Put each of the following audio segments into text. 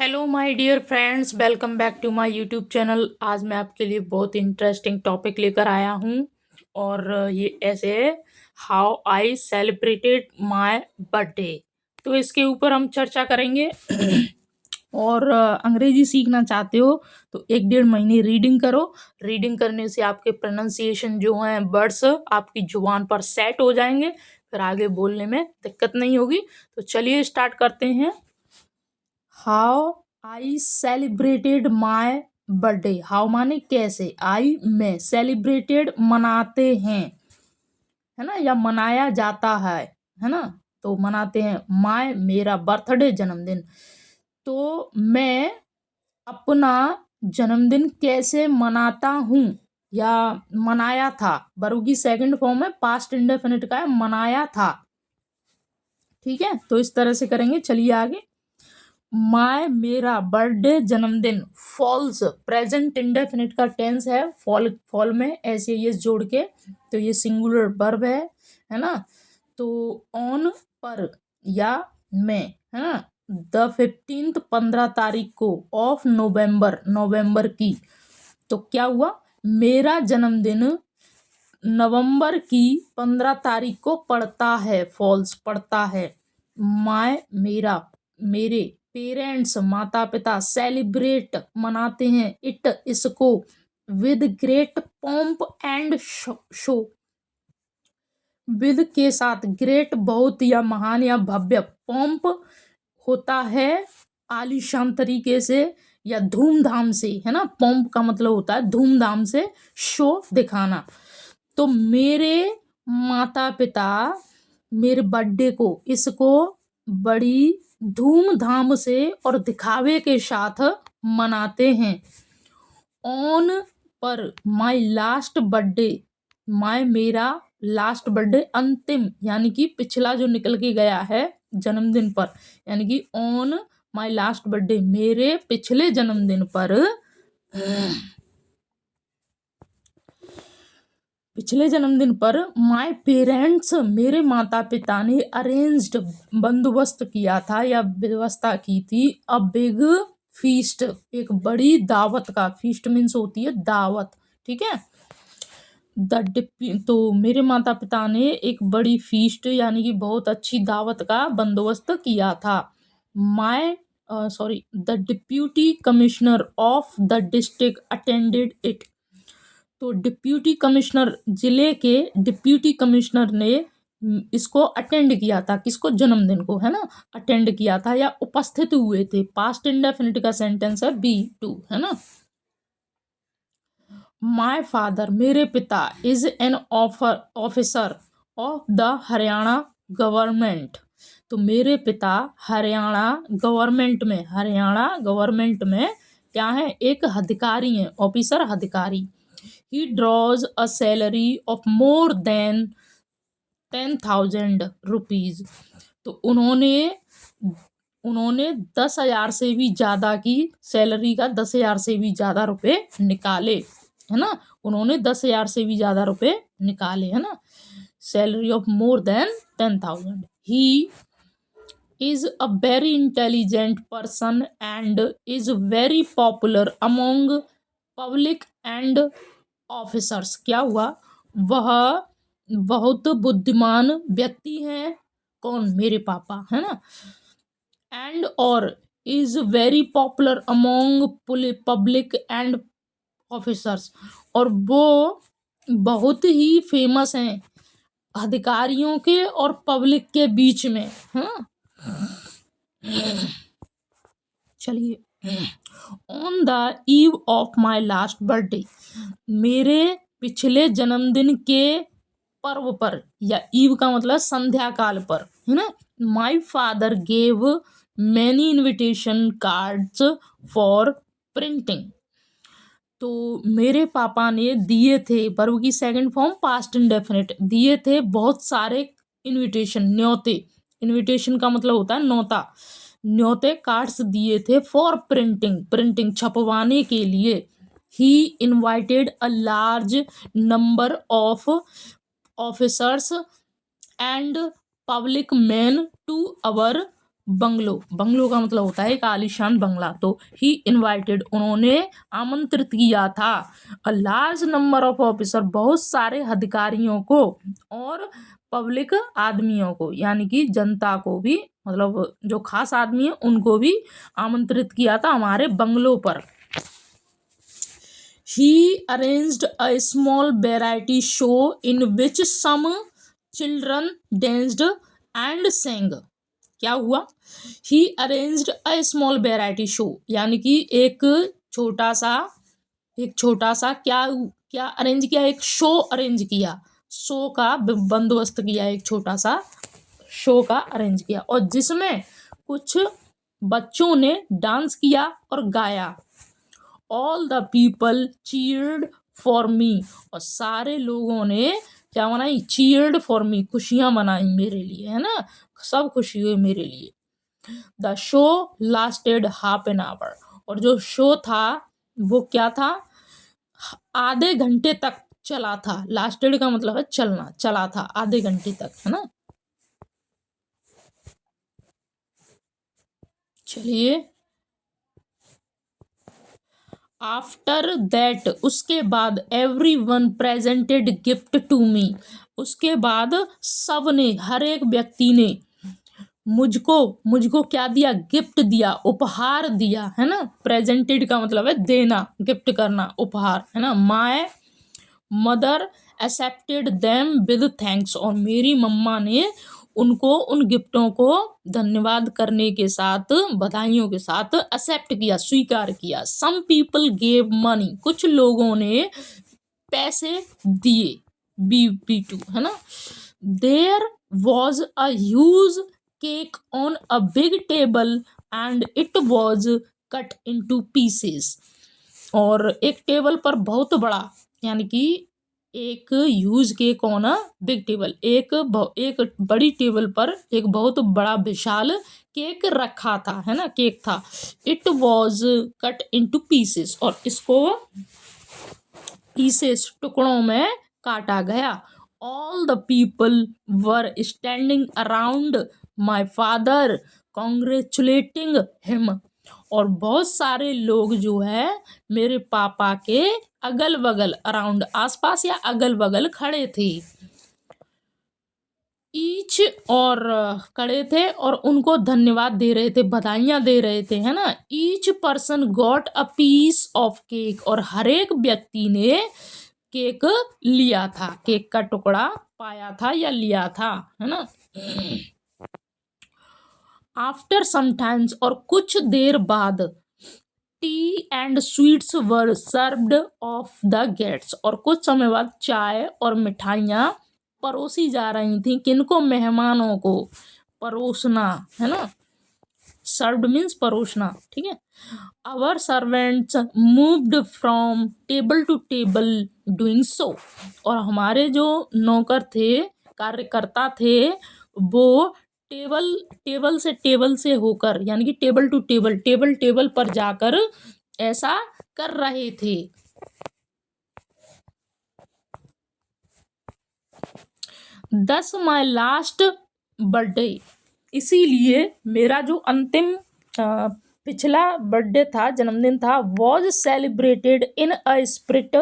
Hello my dear friends, welcome back to my YouTube channel. आज मैं आपके लिए बहुत इंटरेस्टिंग टॉपिक लेकर आया हूँ और ये ऐसे है, how I celebrated my birthday. तो इसके ऊपर हम चर्चा करेंगे। और अंग्रेजी सीखना चाहते हो तो 1-1.5 महीने रीडिंग करो। रीडिंग करने से आपके प्रोनाउंसिएशन जो हैं, वर्ड्स आपकी जुबान पर सेट हो जाएंगे, फिर आगे बोलने में दिक्कत नहीं होगी। तो चलिए स्टार्ट करते हैं। How I celebrated my birthday. How माने कैसे, आई में, सेलिब्रेटेड मनाते हैं, है ना, या मनाया जाता है ना। तो मनाते हैं, माय मेरा बर्थडे जन्मदिन। तो मैं अपना जन्मदिन कैसे मनाता हूँ या मनाया था। वर्ब की सेकंड फॉर्म है, पास्ट इंडेफिनिट का है, मनाया था। ठीक है, तो इस तरह से करेंगे। चलिए आगे। माय मेरा बर्थडे जन्मदिन, फॉल्स प्रेजेंट इंडेफिनिट का टेंस है, फॉल में ऐसे ये जोड़ के, तो ये सिंगुलर वर्ब है ना। तो ऑन पर या में, है ना, द 15th 15 तारीख को, ऑफ नवंबर नवंबर की। तो क्या हुआ, मेरा जन्मदिन नवंबर की 15 तारीख को पड़ता है, फॉल्स पड़ता है। माय मेरा, मेरे पेरेंट्स माता पिता, सेलिब्रेट मनाते हैं, इट इसको, with great pomp and show, with के साथ, ग्रेट बहुत या महान या भव्य, पॉम्प होता है आलीशान तरीके से या धूमधाम से, है ना। पॉम्प का मतलब होता है धूमधाम से, शो दिखाना। तो मेरे माता पिता मेरे बर्थडे को, इसको बड़ी धूमधाम से और दिखावे के साथ मनाते हैं। ऑन पर, माय लास्ट बर्थडे, माय मेरा लास्ट बर्थडे, अंतिम यानी कि पिछला जो निकल के गया है जन्मदिन पर, यानी कि ऑन माय लास्ट बर्थडे, मेरे पिछले जन्मदिन पर, पिछले जन्मदिन पर, माय पेरेंट्स मेरे माता पिता ने, अरेंज्ड बंदोबस्त किया था या व्यवस्था की थी, अ बिग फीस्ट एक बड़ी दावत का, फीस्ट मीन्स होती है दावत, ठीक है। तो मेरे माता पिता ने एक बड़ी फीस्ट यानी कि बहुत अच्छी दावत का बंदोबस्त किया था। My the deputy commissioner of the district attended it. तो डिप्यूटी कमिश्नर, जिले के डिप्यूटी कमिश्नर ने इसको अटेंड किया था, किसको, जन्मदिन को, है ना, अटेंड किया था या उपस्थित हुए थे। पास्ट इंडेफिनिट का सेंटेंस है बी टू, है ना। माय फादर मेरे पिता, is an officer of the Haryana government. तो मेरे पिता हरियाणा गवर्नमेंट में क्या है, एक अधिकारी है, ऑफिसर अधिकारी। ही draws a salary of more than 10,000 rupees. तो उन्होंने 10,000 से भी ज्यादा की सैलरी का, 10,000 से भी ज्यादा रुपए निकाले, है ना। उन्होंने 10,000 से भी ज्यादा रुपए निकाले, है ना। Salary of more than 10,000। He is a very intelligent person and is very popular among public and officers। क्या हुआ, वह बहुत बुद्धिमान व्यक्ति हैं, कौन, मेरे पापा, है ना। एंड और is very popular among public and officers, और वो बहुत ही फेमस हैं अधिकारियों के और पब्लिक के बीच में, है ना। चलिए, on the eve of my last birthday, मेरे पिछले जन्मदिन के पर्व पर, या ईव का मतलब संध्या काल पर, है ना। My father gave many invitation cards for printing. तो मेरे पापा ने दिए थे, वर्ब की सेकंड फॉर्म पास्ट इंडेफिनिट, दिए थे बहुत सारे इनविटेशन, न्योते। इनविटेशन का मतलब होता है न्योता, न्योते कार्ड्स दिए थे, फॉर प्रिंटिंग छपवाने के लिए। He invited a large number of officers and public man to our bungalow, bungalow का मतलब होता है एक आलीशान बंगला। तो ही इनवाइटेड, उन्होंने आमंत्रित किया था, अ लार्ज नंबर ऑफ ऑफिसर, बहुत सारे अधिकारियों को, और पब्लिक आदमियों को, यानी कि जनता को भी, मतलब जो खास आदमी है उनको भी आमंत्रित किया था हमारे बंगलों पर। He arranged a small variety show in which some children danced and sang. क्या हुआ? He arranged a small variety show, यानी कि एक छोटा सा क्या क्या अरेंज किया, एक शो अरेंज किया, शो का बंदोबस्त किया, एक छोटा सा शो का अरेंज किया, और जिसमें कुछ बच्चों ने डांस किया और गाया। All the people cheered for me, और सारे लोगों ने क्या मनाई, चीयर्ड फॉर मी, खुशियां मनाई मेरे लिए, है ना, सब खुशी हुई मेरे लिए। The show lasted half an hour, और जो शो था वो क्या था, आधे घंटे तक चला था। लास्टेड का मतलब है चलना, चला था आधे घंटे तक, है ना। चलिए, आफ्टर दैट, उसके बाद, everyone presented gift to me, उसके बाद सब ने, हर एक व्यक्ति ने मुझको मुझको क्या दिया, गिफ्ट दिया, उपहार दिया, है ना। प्रेजेंटेड का मतलब है देना, गिफ्ट करना, उपहार, है ना। My mother accepted them with thanks, और मेरी मम्मा ने उनको, उन गिफ्टों को धन्यवाद करने के साथ, बधाइयों के साथ एक्सेप्ट किया, स्वीकार किया। सम पीपल गेव मनी, कुछ लोगों ने पैसे दिए, बी टू, है ना। There was a huge cake on a big table and it was cut into pieces, और एक टेबल पर बहुत बड़ा, यानी कि एक huge cake on a big table, एक बड़ी टेबल पर एक बहुत बड़ा विशाल केक रखा था, है ना, केक था। It was cut into pieces, और इसको पीसेस, टुकड़ों में काटा गया। All the people were standing around my father congratulating him, और बहुत सारे लोग जो है मेरे पापा के अगल बगल, अराउंड आसपास या अगल बगल खड़े थे। ईच, और खड़े थे और उनको धन्यवाद दे रहे थे, बधाइयां दे रहे थे, है ना। Each person got a piece of cake, और हर एक व्यक्ति ने केक लिया था, केक का टुकड़ा पाया था या लिया था, है ना। आफ्टर सम टाइम्स, और कुछ देर बाद, T and sweets were served of the gates, और कुछ समय बाद चाय और मिठाइयाँ परोसी जा रही थी, किनको, मेहमानों को परोसना, है ना। सर्व्ड मीन्स परोसना, ठीक है। Our servants moved from table to table doing so, और हमारे जो नौकर थे, कार्यकर्ता थे, वो टेबल टेबल से होकर, यानी कि टेबल टू टेबल, टेबल पर जाकर ऐसा कर रहे थे। दस माई लास्ट बर्थडे, इसीलिए मेरा जो अंतिम पिछला बर्थडे था, जन्मदिन था, was celebrated in a spirit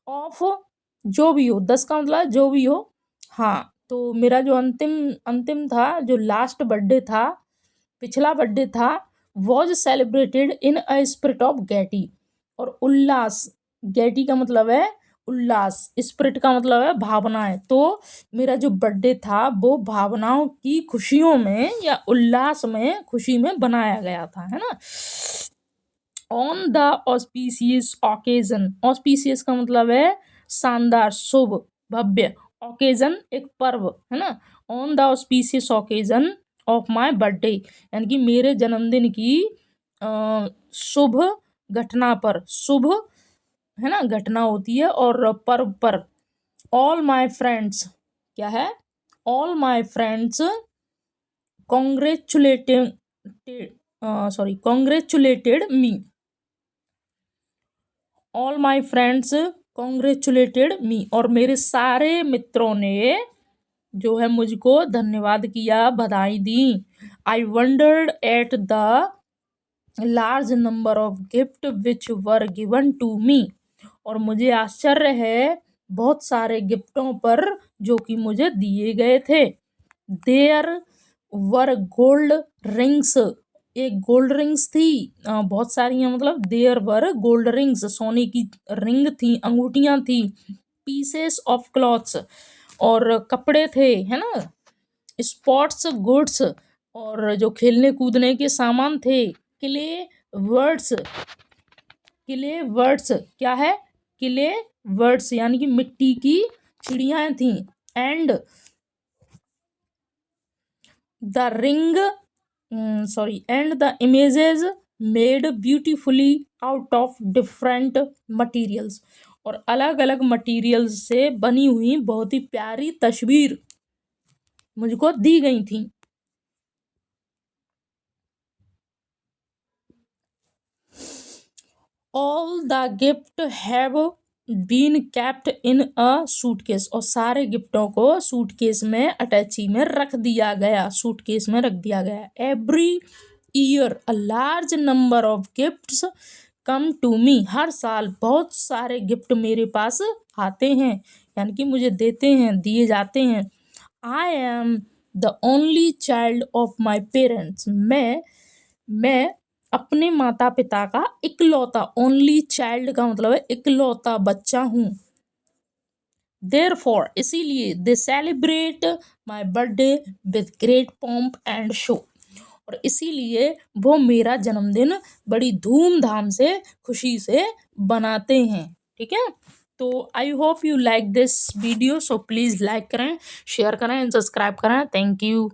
of, जो भी हो, 10 का मतलब जो भी हो, हाँ। तो मेरा जो अंतिम अंतिम था, जो लास्ट बर्थडे था, पिछला बर्थडे था, was celebrated in a spirit of gaiety, और उल्लास, गैटी का मतलब है उल्लास, स्पिरिट का मतलब है भावनाएं। तो मेरा जो बर्थडे था वो भावनाओं की खुशियों में या उल्लास में, खुशी में बनाया गया था, है ना। On the auspicious occasion, auspicious का मतलब है शानदार, शुभ, भव्य, ओकेजन एक पर्व, है ना। On the auspicious occasion of my birthday, यानी कि मेरे जन्मदिन की शुभ घटना पर, शुभ, है ना, घटना होती है, और पर्व पर, ऑल माय फ्रेंड्स, क्या है, all my friends congratulating, congratulated me, all my friends congratulated me, और मेरे सारे मित्रों ने जो है मुझको धन्यवाद किया, बधाई दी। I wondered at the large number of gift which were given to me. और मुझे आश्चर्य है बहुत सारे गिफ्टों पर जो कि मुझे दिए गए थे। देयर वर गोल्ड रिंग्स, एक गोल्ड रिंग्स थी, बहुत सारी हैं, मतलब देयर वर गोल्ड रिंग्स, सोने की रिंग थी, अंगूठियां थी। पीसेस ऑफ क्लॉथ्स, और कपड़े थे, है ना। स्पोर्ट्स गुड्स, और जो खेलने कूदने के सामान थे। क्ले वर्ड्स, क्ले वर्ड्स क्या है, क्ले वर्ड्स यानी कि मिट्टी की चिड़ियाँ थी। And the ring and the images made beautifully out of different materials, और अलग अलग मटेरियल्स से बनी हुई बहुत ही प्यारी तस्वीर मुझको दी गई थी। All the gift have been kept in a suitcase, और सारे गिफ्टों को सूटकेस में अटैची में रख दिया गया, सूटकेस में रख दिया गया। Every year a large number of gifts come to me, हर साल बहुत सारे गिफ्ट मेरे पास आते हैं, यानी कि मुझे देते हैं, दिए जाते हैं। I am the only child of my parents, मैं अपने माता पिता का इकलौता, ओनली चाइल्ड का मतलब है इकलौता बच्चा हूँ। देयरफॉर, इसीलिए, they celebrate my birthday with great pomp and show, और इसीलिए वो मेरा जन्मदिन बड़ी धूमधाम से, खुशी से बनाते हैं। ठीक है, तो I hope you like this video, so please like करें, शेयर करें, सब्सक्राइब करें। Thank you.